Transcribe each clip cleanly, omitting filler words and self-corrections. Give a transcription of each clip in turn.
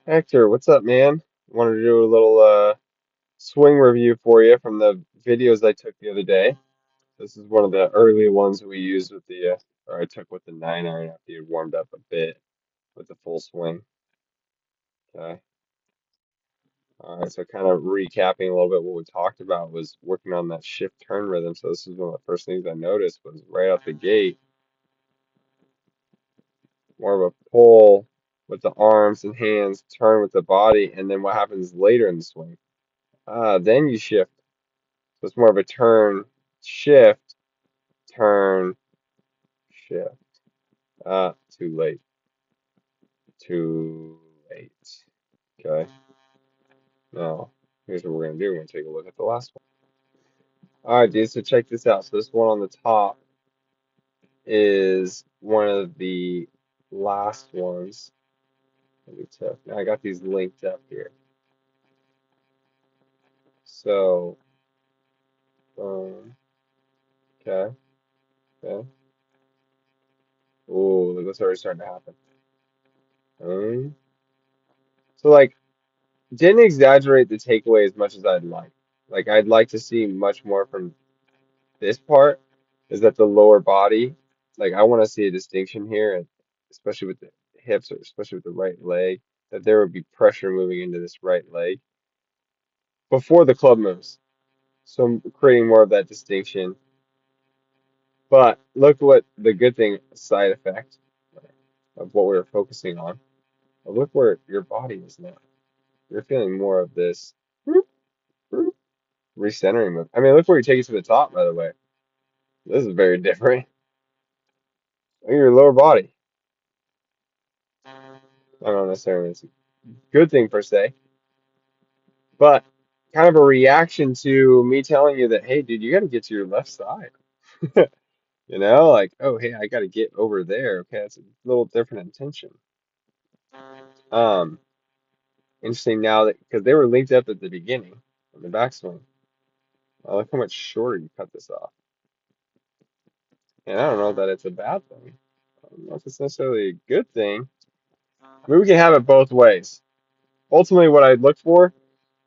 Hector, what's up, man? Wanted to do a little swing review for you from the videos I took the other day. This is one of the early ones we used with the, or I took with the 9 iron after you warmed up a bit with the full swing. Okay. All right, so kind of recapping a little bit what we talked about was working on that shift turn rhythm. So this is one of the first things I noticed was right out the gate, more of a pull with the arms and hands, turn with the body, and then what happens later in the swing? Then you shift. So it's more of a turn, shift, turn, shift. Too late. Too late. Okay. Now, here's what we're gonna do. We're gonna take a look at the last one. All right, dude. So check this out. So this one on the top is one of the last ones that we took. Now I got these linked up here. So, okay, okay. Ooh, look what's already starting to happen. Um, so like. Didn't exaggerate the takeaway as much as I'd like. Like I'd like to see much more from this part, is that the lower body, like I want to see a distinction here, and especially with the hips or especially with the right leg, that there would be pressure moving into this right leg before the club moves. So I'm creating more of that distinction. But look what the good thing, side effect of what we were focusing on. Look where your body is now. You're feeling more of this recentering move. I mean, look where you take it to the top, by the way. This is very different. Look at your lower body. I don't necessarily it's a good thing per se, but kind of a reaction to me telling you that, hey, dude, you got to get to your left side. You know, like, oh, hey, I got to get over there. Okay, that's a little different intention. Um, Interesting now that because they were linked up at the beginning on the backswing. Oh, look how much shorter you cut this off. And I don't know that it's a bad thing. I don't know if it's necessarily a good thing. I mean, we can have it both ways. Ultimately, what I'd look for,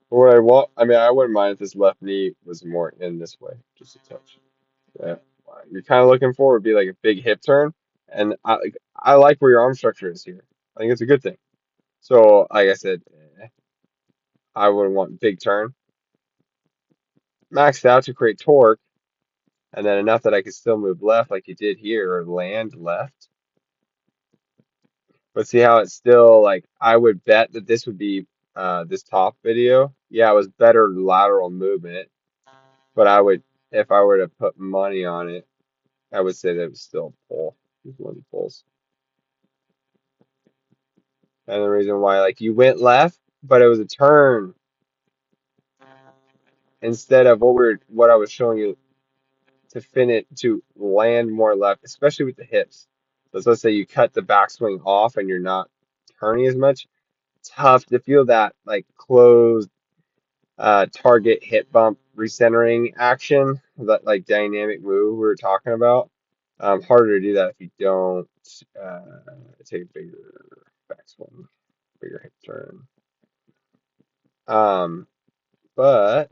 or what I want, I mean, I wouldn't mind if this left knee was more in this way, just a touch. Yeah. What you're kind of looking for would be like a big hip turn, and I like where your arm structure is here. I think it's a good thing. So, like I said, I would want big turn, maxed out to create torque, and then enough that I could still move left like you did here, or land left. But see how it's still like I would bet that this would be this top video. Yeah, it was better lateral movement, but I would if I were to put money on it, I would say that it was still a pull. It was one of the pulls. And the reason why like you went left, but it was a turn instead of what I was showing you to finish to land more left, especially with the hips. So let's say you cut the backswing off and you're not turning as much. Tough to feel that like closed target hip bump recentering action, that like dynamic move we were talking about. Harder to do that if you don't uh, take a bigger backswing, bigger hip turn. Um, but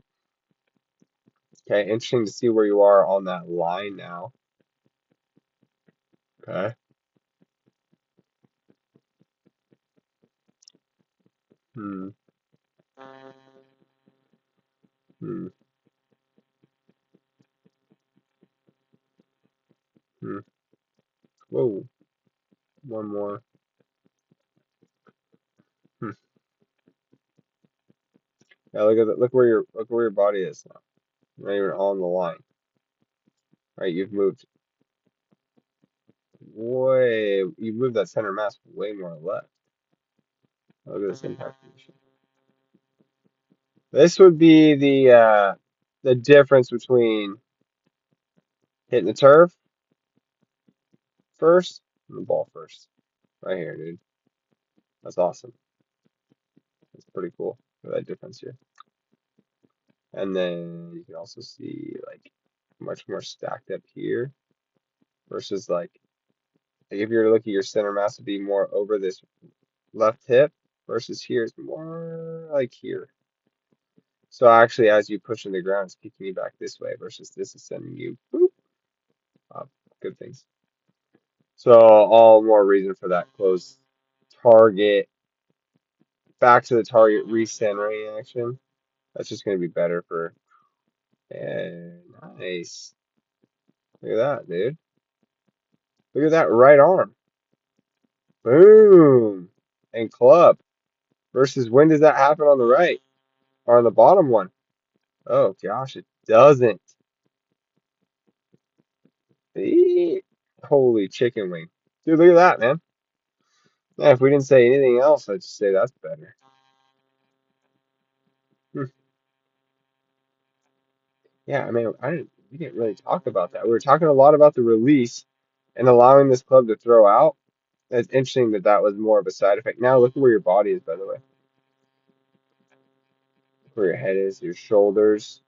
okay, interesting to see where you are on that line now. Okay. Hmm. Hmm. Hmm. Whoa. One more. Hmm. Yeah, look at that. Look where your body is now. Not even on the line. Right, you've moved that center mass way more left. Look at this impact condition. This would be the difference between hitting the turf first and the ball first. Right here, dude. That's awesome. That's pretty cool. Look at that difference here. And then you can also see like much more stacked up here versus like if you're looking, your center mass would be more over this left hip, versus here is more like here. So actually, as you push in the ground, it's kicking you back this way versus this is sending you boop up. Good things. So all more reason for that close target, back to the target recentering action. That's just going to be better for. And nice. Look at that, dude. Look at that right arm. Boom. And club. Versus when does that happen on the right? Or on the bottom one? Oh gosh, it doesn't. Eee. Holy chicken wing. Dude, look at that, man. Yeah, if we didn't say anything else, I'd just say that's better. Hmm. Yeah, I mean, we didn't really talk about that. We were talking a lot about the release and allowing this club to throw out. It's interesting that that was more of a side effect. Now look at where your body is, by the way. Where your head is, your shoulders.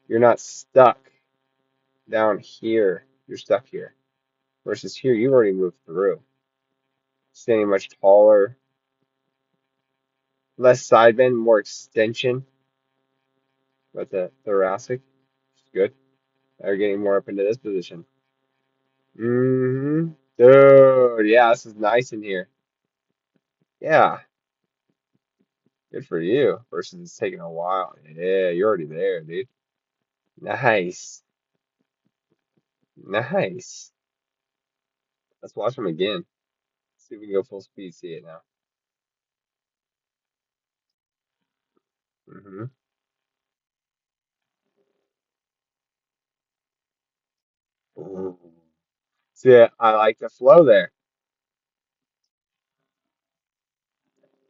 You're not stuck down here. You're stuck here. Versus here, you've already moved through. Standing much taller, less side bend, more extension with the thoracic. Good. Now you're getting more up into this position. Dude, yeah, this is nice in here. Yeah, good for you. Versus it's taking a while. Yeah, you're already there, dude. Nice. Nice. Let's watch them again. See if we can go full speed, see it now. hmm Ooh. See, I like the flow there.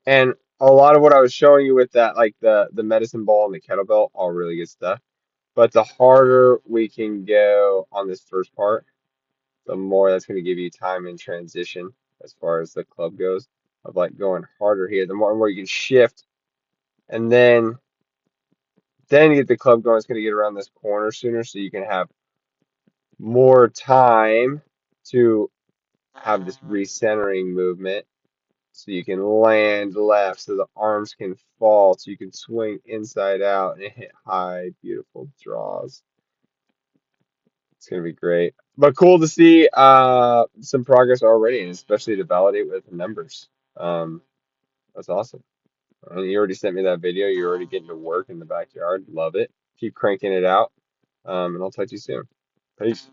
And a lot of what I was showing you with that, like the medicine ball and the kettlebell, all really good stuff. But the harder we can go on this first part, the more that's going to give you time in transition as far as the club goes, of like going harder here. The more and more you can shift, and then you get the club going, it's going to get around this corner sooner, so you can have more time to have this recentering movement. So you can land left, so the arms can fall, so you can swing inside out and hit high, beautiful draws. It's gonna be great. But cool to see some progress already, and especially to validate with the numbers. Um, that's awesome. And you already sent me that video. You're already getting to work in the backyard. Love it. Keep cranking it out. And I'll talk to you soon. Peace.